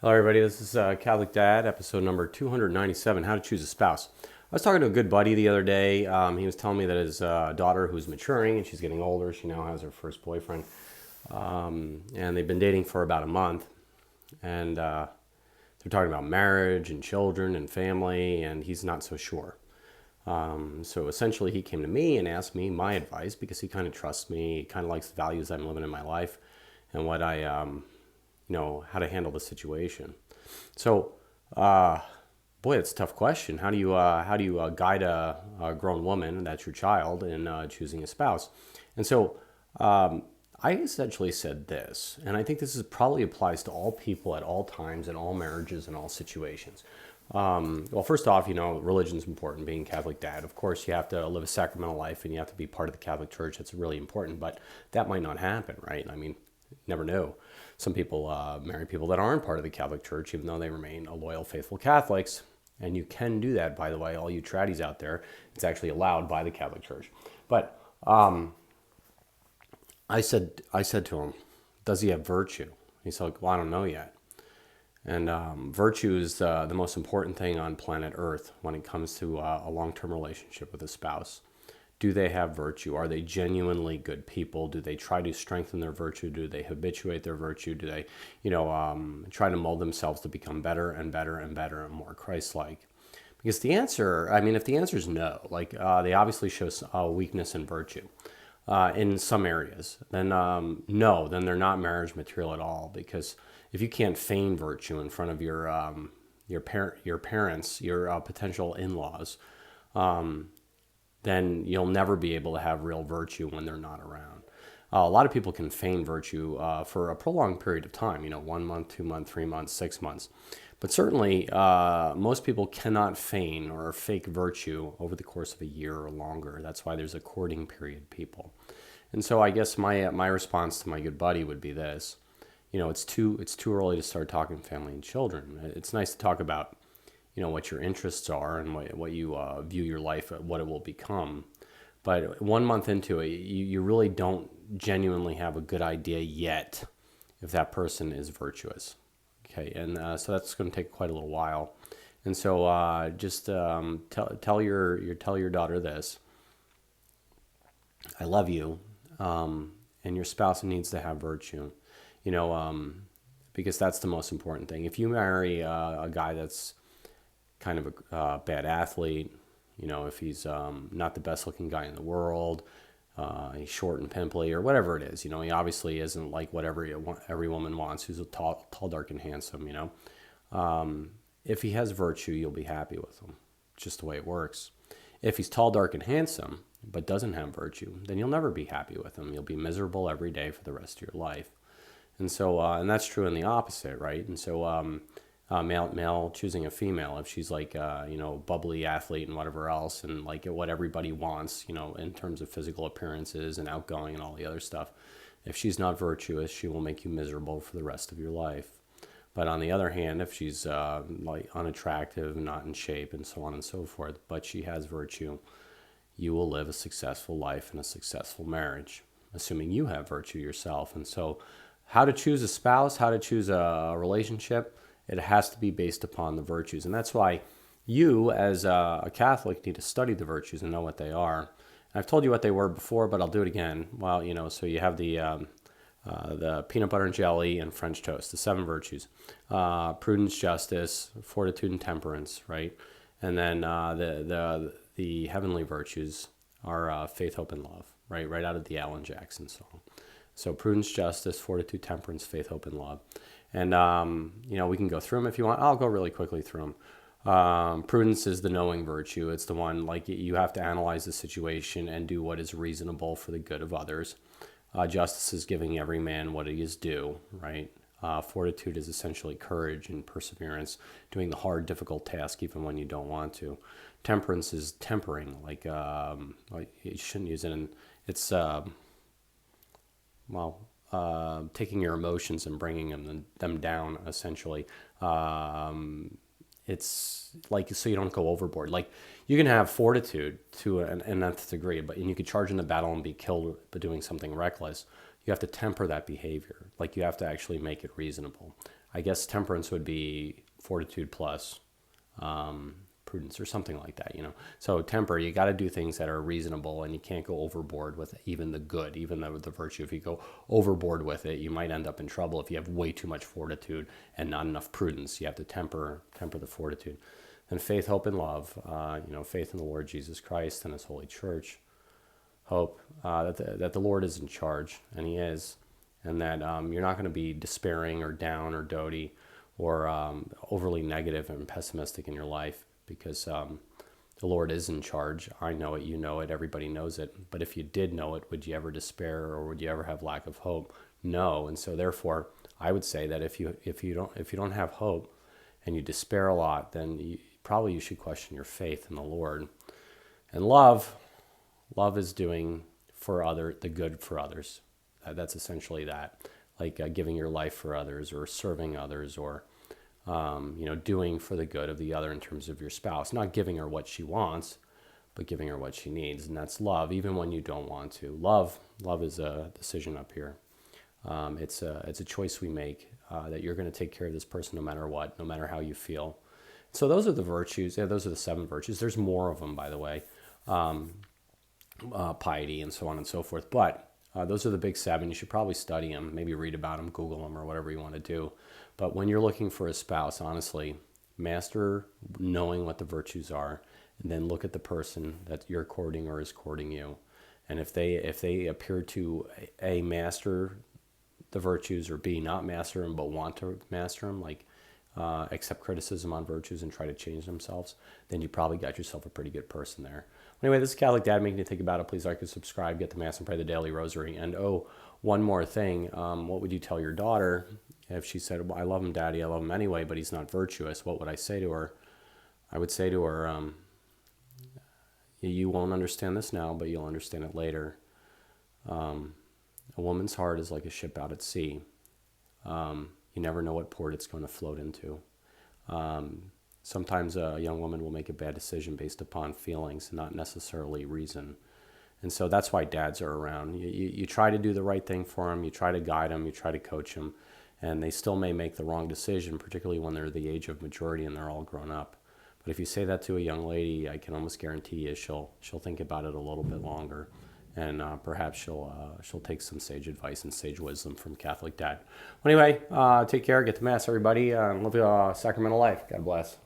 Hello, everybody. This is Catholic Dad, episode number 297, How to Choose a Spouse. I was talking to a good buddy the other day. He was telling me that his daughter, who's maturing and she's getting older, she now has her first boyfriend. And they've been dating for about a month. And they're talking about marriage and children and family, and he's not so sure. So essentially, he came to me and asked me my advice because he kind of trusts me. He kind of likes the values I'm living in my life and what how to handle the situation. So, boy, it's a tough question. How do you guide a grown woman, that's your child, in choosing a spouse? And so, I essentially said this, and I think this probably applies to all people at all times, in all marriages, in all situations. Well, first off, religion's important. Being Catholic dad, of course, you have to live a sacramental life, and you have to be part of the Catholic Church. That's really important, but that might not happen, right? I mean, never know. Some people marry people that aren't part of the Catholic Church, even though they remain a loyal, faithful Catholics. And you can do that, by the way, all you tradies out there. It's actually allowed by the Catholic Church. But I said to him, "Does he have virtue?" He's like, "Well, I don't know yet." And virtue is the most important thing on planet Earth when it comes to a long-term relationship with a spouse. Do they have virtue? Are they genuinely good people? Do they try to strengthen their virtue? Do they habituate their virtue? Do they, try to mold themselves to become better and better and better and more Christ-like? Because if the answer is no, they obviously show weakness in virtue in some areas, then no, then they're not marriage material at all. Because if you can't feign virtue in front of your parents, your potential in-laws, then you'll never be able to have real virtue when they're not around. A lot of people can feign virtue for a prolonged period of time, 1 month, 2 months, 3 months, 6 months. But certainly, most people cannot feign or fake virtue over the course of a year or longer. That's why there's a courting period, people. And so I guess my response to my good buddy would be this. It's too early to start talking family and children. It's nice to talk about what your interests are and what you view your life, what it will become. But 1 month into it, you really don't genuinely have a good idea yet if that person is virtuous. Okay, and so that's going to take quite a little while. And so just tell your daughter this: I love you, and your spouse needs to have virtue. Because that's the most important thing. If you marry a guy that's kind of a bad athlete, if he's not the best looking guy in the world, he's short and pimply or whatever it is, he obviously isn't like what every woman wants, who's a tall, dark, and handsome, if he has virtue, you'll be happy with him. It's just the way it works. If he's tall, dark, and handsome, but doesn't have virtue, then you'll never be happy with him. You'll be miserable every day for the rest of your life. And so, and that's true in the opposite, right? And so, male choosing a female, if she's like bubbly athlete and whatever else, and like what everybody wants, in terms of physical appearances and outgoing and all the other stuff, if she's not virtuous, she will make you miserable for the rest of your life. But on the other hand, if she's like unattractive, not in shape, and so on and so forth, but she has virtue, you will live a successful life and a successful marriage, assuming you have virtue yourself. And so, how to choose a spouse, how to choose a relationship, it has to be based upon the virtues. And that's why you, as a Catholic, need to study the virtues and know what they are. And I've told you what they were before, but I'll do it again. Well, so you have the peanut butter and jelly and French toast, the 7 virtues. Prudence, justice, fortitude, and temperance, right? And then the heavenly virtues are faith, hope, and love, right? Right out of the Alan Jackson song. So prudence, justice, fortitude, temperance, faith, hope, and love. And, we can go through them if you want. I'll go really quickly through them. Prudence is the knowing virtue. It's the one, like, you have to analyze the situation and do what is reasonable for the good of others. Justice is giving every man what he is due, right? Fortitude is essentially courage and perseverance, doing the hard, difficult task even when you don't want to. Temperance is tempering, like you shouldn't use it in, it's, taking your emotions and bringing them down, essentially. It's like, so you don't go overboard. Like, you can have fortitude to an nth degree, and you could charge in the battle and be killed by doing something reckless. You have to temper that behavior. Like, you have to actually make it reasonable. I guess temperance would be fortitude plus prudence or something like that, So temper, you got to do things that are reasonable, and you can't go overboard with even the good, even the virtue. If you go overboard with it, you might end up in trouble if you have way too much fortitude and not enough prudence. You have to temper the fortitude. And faith, hope, and love, faith in the Lord Jesus Christ and his holy church. Hope that the Lord is in charge, and he is, and that you're not going to be despairing or down or doty or overly negative and pessimistic in your life, because the Lord is in charge. I know it, you know it, everybody knows it. But if you did know it, would you ever despair, or would you ever have lack of hope? No. And so therefore, I would say that if you don't have hope and you despair a lot, then you should question your faith in the Lord. And love is doing the good for others. That's essentially that, like giving your life for others, or serving others, or doing for the good of the other in terms of your spouse. Not giving her what she wants, but giving her what she needs, and that's love, even when you don't want to. Love is a decision up here. It's a choice we make, that you're going to take care of this person no matter what, no matter how you feel. So those are the virtues. Yeah, those are the 7 virtues. There's more of them, by the way, piety and so on and so forth. But those are the big 7. You should probably study them, maybe read about them, Google them, or whatever you want to do. But when you're looking for a spouse, honestly, master knowing what the virtues are, and then look at the person that you're courting or is courting you. And if they appear to A, master the virtues, or B, not master them but want to master them, like accept criticism on virtues and try to change themselves, then you probably got yourself a pretty good person there. Anyway, this is Catholic Dad making you think about it. Please like and subscribe, get the Mass and pray the daily rosary. And one more thing, what would you tell your daughter if she said, well, I love him, Daddy, I love him anyway, but he's not virtuous? What would I say to her? I would say to her, you won't understand this now, but you'll understand it later. A woman's heart is like a ship out at sea. You never know what port it's going to float into. Sometimes a young woman will make a bad decision based upon feelings, not necessarily reason. And so that's why dads are around. You try to do the right thing for them, you try to guide them, you try to coach them, and they still may make the wrong decision, particularly when they're the age of majority and they're all grown up. But if you say that to a young lady, I can almost guarantee you she'll think about it a little bit longer. And perhaps she'll take some sage advice and sage wisdom from Catholic Dad. Anyway, take care, get to Mass, everybody, and live a sacramental life. God bless.